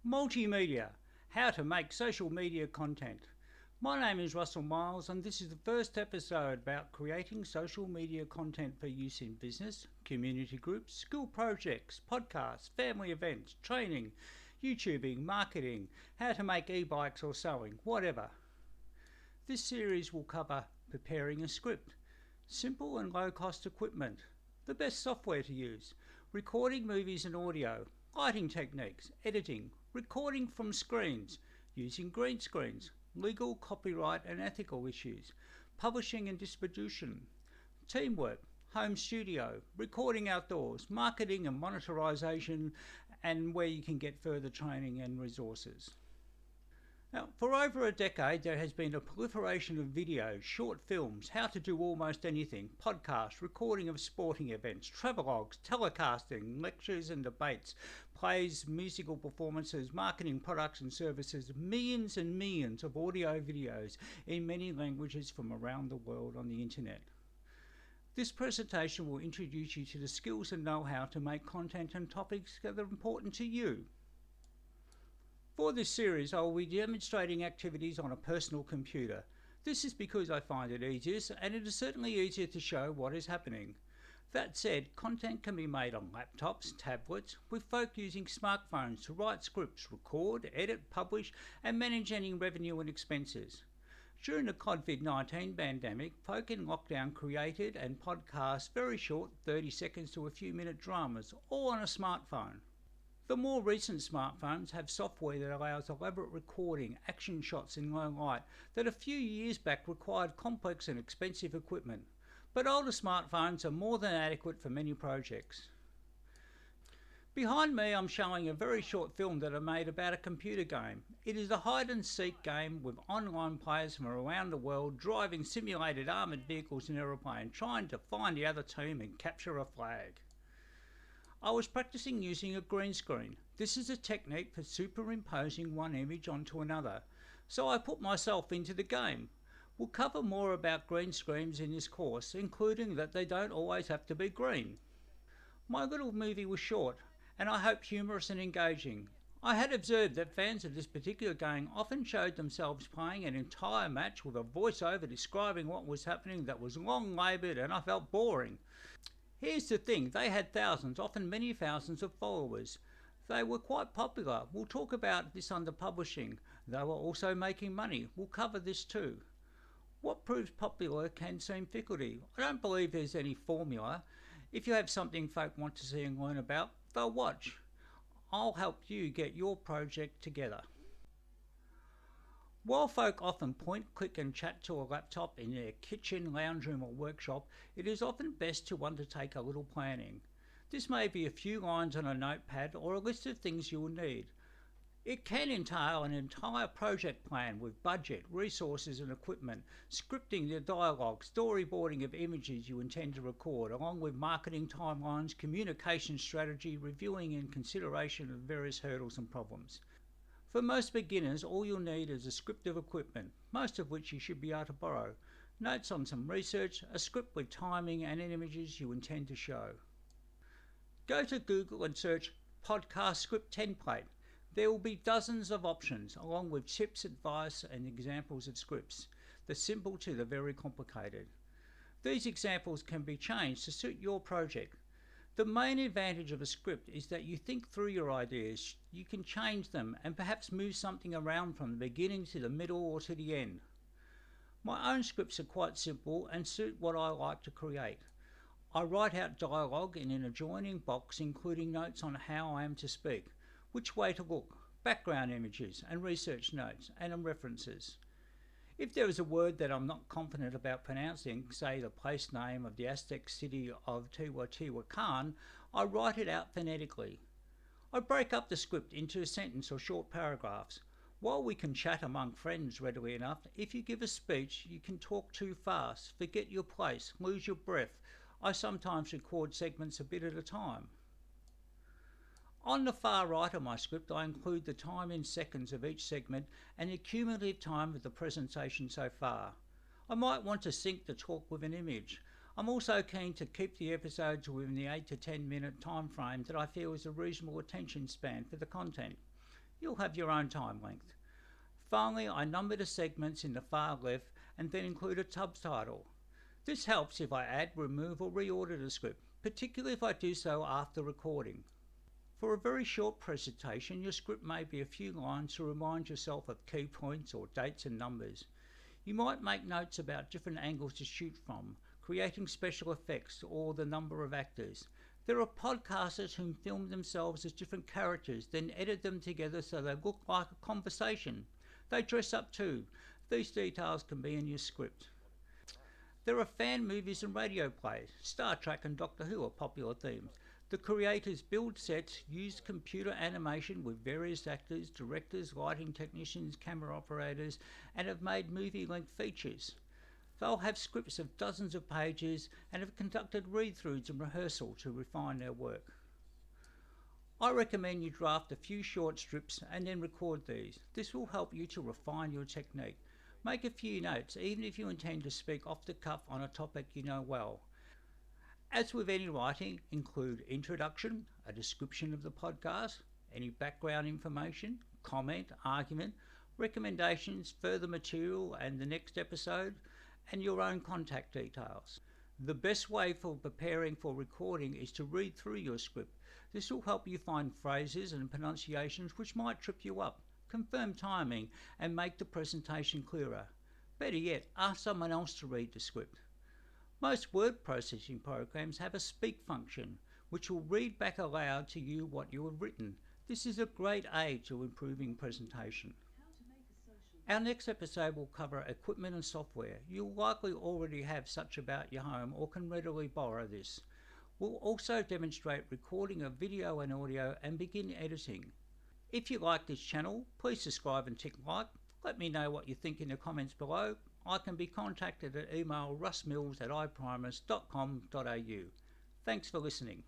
Multimedia, how to make social media content. My name is Russell Miles and this is the first episode about creating social media content for use in business, community groups, school projects, podcasts, family events, training, YouTubing, marketing, how to make e-bikes or sewing, whatever. This series will cover preparing a script, simple and low-cost equipment, the best software to use, recording movies and audio, lighting techniques, editing, recording from screens, using green screens, legal, copyright and ethical issues, publishing and distribution, teamwork, home studio, recording outdoors, marketing and monetarisation, and where you can get further training and resources. Now, for over a decade, there has been a proliferation of videos, short films, how to do almost anything, podcasts, recording of sporting events, travelogues, telecasting, lectures and debates, plays, musical performances, marketing products and services, millions and millions of audio videos in many languages from around the world on the internet. This presentation will introduce you to the skills and know-how to make content and topics that are important to you. For this series, I will be demonstrating activities on a personal computer. This is because I find it easiest, and it is certainly easier to show what is happening. That said, content can be made on laptops, tablets, with folk using smartphones to write scripts, record, edit, publish, and manage any revenue and expenses. During the COVID-19 pandemic, folk in lockdown created and podcast very short 30 seconds to a few minute dramas, all on a smartphone. The more recent smartphones have software that allows elaborate recording, action shots in low light that a few years back required complex and expensive equipment. But older smartphones are more than adequate for many projects. Behind me I'm showing a very short film that I made about a computer game. It is a hide and seek game with online players from around the world driving simulated armoured vehicles in aeroplane, trying to find the other team and capture a flag. I was practicing using a green screen. This is a technique for superimposing one image onto another, so I put myself into the game. We'll cover more about green screens in this course, including that they don't always have to be green. My little movie was short, and I hope humorous and engaging. I had observed that fans of this particular game often showed themselves playing an entire match with a voiceover describing what was happening that was long laboured, and I felt boring. Here's the thing, they had thousands, often many thousands of followers. They were quite popular. We'll talk about this under publishing. They were also making money. We'll cover this too. What proves popular can seem fickle. I don't believe there's any formula. If you have something folk want to see and learn about, they'll watch. I'll help you get your project together. While folk often point, click and chat to a laptop in their kitchen, lounge room or workshop, it is often best to undertake a little planning. This may be a few lines on a notepad or a list of things you will need. It can entail an entire project plan with budget, resources and equipment, scripting the dialogue, storyboarding of images you intend to record, along with marketing timelines, communication strategy, reviewing and consideration of various hurdles and problems. For most beginners, all you'll need is a script of equipment, most of which you should be able to borrow, notes on some research, a script with timing and images you intend to show. Go to Google and search podcast script template. There will be dozens of options, along with tips, advice and examples of scripts, the simple to the very complicated. These examples can be changed to suit your project. The main advantage of a script is that you think through your ideas, you can change them and perhaps move something around from the beginning to the middle or to the end. My own scripts are quite simple and suit what I like to create. I write out dialogue in an adjoining box including notes on how I am to speak, which way to look, background images and research notes and references. If there is a word that I'm not confident about pronouncing, say the place name of the Aztec city of Teotihuacan, I write it out phonetically. I break up the script into a sentence or short paragraphs. While we can chat among friends readily enough, if you give a speech you can talk too fast, forget your place, lose your breath. I sometimes record segments a bit at a time. On the far right of my script I include the time in seconds of each segment and the cumulative time of the presentation so far. I might want to sync the talk with an image. I'm also keen to keep the episodes within the 8 to 10 minute time frame that I feel is a reasonable attention span for the content. You'll have your own time length. Finally, I number the segments in the far left and then include a subtitle. This helps if I add, remove or reorder the script, particularly if I do so after recording. For a very short presentation, your script may be a few lines to remind yourself of key points or dates and numbers. You might make notes about different angles to shoot from, creating special effects, or the number of actors. There are podcasters who film themselves as different characters, then edit them together so they look like a conversation. They dress up too. These details can be in your script. There are fan movies and radio plays. Star Trek and Doctor Who are popular themes. The creators build sets, use computer animation with various actors, directors, lighting technicians, camera operators, and have made movie-length features. They'll have scripts of dozens of pages and have conducted read-throughs and rehearsal to refine their work. I recommend you draft a few short strips and then record these. This will help you to refine your technique. Make a few notes, even if you intend to speak off the cuff on a topic you know well. As with any writing, include introduction, a description of the podcast, any background information, comment, argument, recommendations, further material and the next episode, and your own contact details. The best way for preparing for recording is to read through your script. This will help you find phrases and pronunciations which might trip you up, confirm timing, and make the presentation clearer. Better yet, ask someone else to read the script. Most word processing programs have a speak function, which will read back aloud to you what you have written. This is a great aid to improving presentation. Our next episode will cover equipment and software. You'll likely already have such about your home or can readily borrow this. We'll also demonstrate recording of video and audio and begin editing. If you like this channel, please subscribe and tick like. Let me know what you think in the comments below. I can be contacted at email russmills@iprimus.com.au. Thanks for listening.